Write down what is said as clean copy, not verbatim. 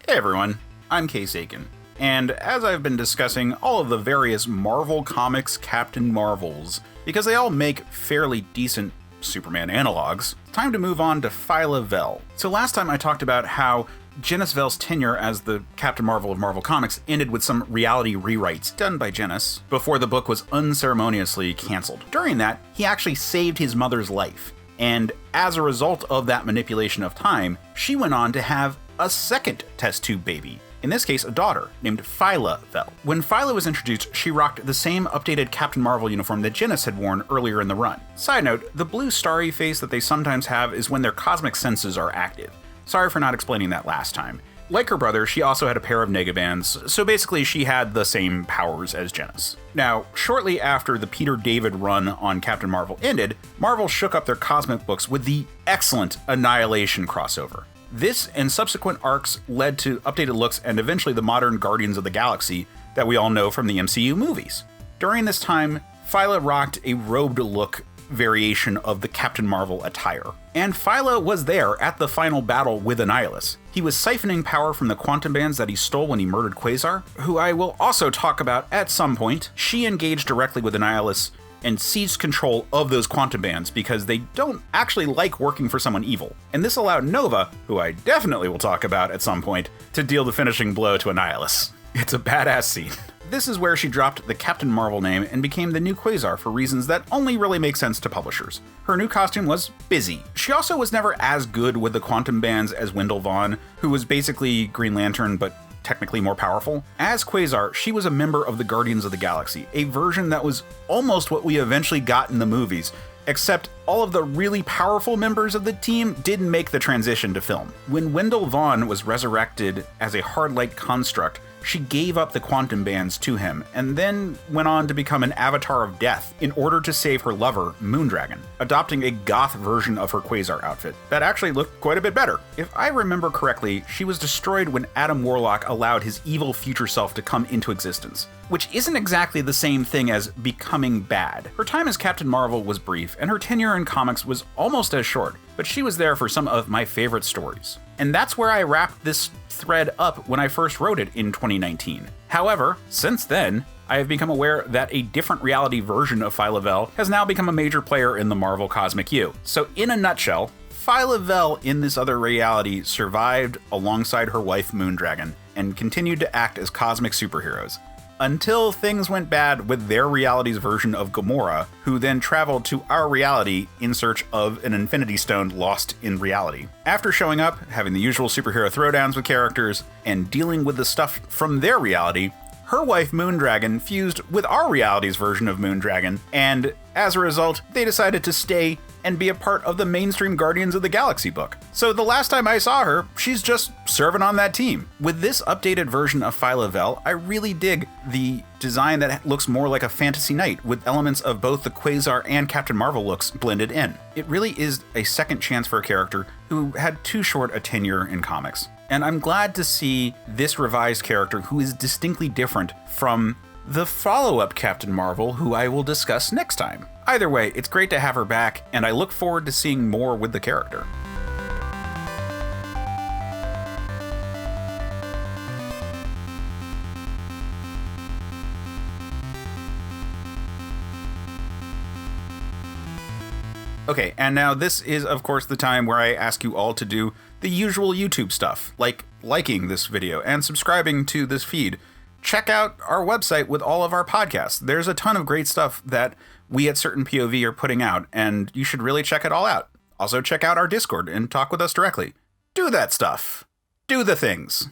Hey everyone, I'm Case Aiken, and as I've been discussing all of the various Marvel Comics Captain Marvels, because they all make fairly decent Superman analogs, it's time to move on to Phyla Vell. So last time I talked about how Genis Vell's tenure as the Captain Marvel of Marvel Comics ended with some reality rewrites done by Genis before the book was unceremoniously cancelled. During that, he actually saved his mother's life, and as a result of that manipulation of time, she went on to have a second test tube baby, in this case a daughter, named Phyla Vell. When Phyla was introduced, she rocked the same updated Captain Marvel uniform that Genis had worn earlier in the run. Side note, the blue starry face that they sometimes have is when their cosmic senses are active. Sorry for not explaining that last time. Like her brother, she also had a pair of nega bands, so basically she had the same powers as Genis. Now, shortly after the Peter David run on Captain Marvel ended, Marvel shook up their cosmic books with the excellent Annihilation crossover. This and subsequent arcs led to updated looks and eventually the modern Guardians of the Galaxy that we all know from the MCU movies. During this time, Phyla rocked a robed look variation of the Captain Marvel attire. And Phyla was there at the final battle with Annihilation. He was siphoning power from the quantum bands that he stole when he murdered Quasar, who I will also talk about at some point. She engaged directly with Annihilation and seized control of those quantum bands because they don't actually like working for someone evil. And this allowed Nova, who I definitely will talk about at some point, to deal the finishing blow to Annihilation. It's a badass scene. This is where she dropped the Captain Marvel name and became the new Quasar for reasons that only really make sense to publishers. Her new costume was busy. She also was never as good with the quantum bands as Wendell Vaughn, who was basically Green Lantern but technically more powerful. As Quasar, she was a member of the Guardians of the Galaxy, a version that was almost what we eventually got in the movies, except all of the really powerful members of the team didn't make the transition to film. When Wendell Vaughn was resurrected as a hard light construct, she gave up the quantum bands to him, and then went on to become an avatar of death in order to save her lover, Moondragon, adopting a goth version of her Quasar outfit that actually looked quite a bit better. If I remember correctly, she was destroyed when Adam Warlock allowed his evil future self to come into existence, which isn't exactly the same thing as becoming bad. Her time as Captain Marvel was brief, and her tenure in comics was almost as short, but she was there for some of my favorite stories. And that's where I wrapped this thread up when I first wrote it in 2019. However, since then, I have become aware that a different reality version of Phyla Vell has now become a major player in the Marvel Cosmic U. So in a nutshell, Phyla Vell in this other reality survived alongside her wife Moondragon and continued to act as cosmic superheroes, until things went bad with their reality's version of Gamora, who then traveled to our reality in search of an Infinity Stone lost in reality. After showing up, having the usual superhero throwdowns with characters, and dealing with the stuff from their reality, her wife Moondragon fused with our reality's version of Moondragon, and as a result, they decided to stay and be a part of the mainstream Guardians of the Galaxy book. So the last time I saw her, she's just serving on that team. With this updated version of Phyla Vell, I really dig the design that looks more like a fantasy knight, with elements of both the Quasar and Captain Marvel looks blended in. It really is a second chance for a character who had too short a tenure in comics. And I'm glad to see this revised character who is distinctly different from the follow-up Captain Marvel, who I will discuss next time. Either way, it's great to have her back, and I look forward to seeing more with the character. Okay, and now this is, of course, the time where I ask you all to do the usual YouTube stuff, like liking this video and subscribing to this feed. Check out our website with all of our podcasts. There's a ton of great stuff that we at Certain POV are putting out, and you should really check it all out. Also, check out our Discord and talk with us directly. Do that stuff. Do the things.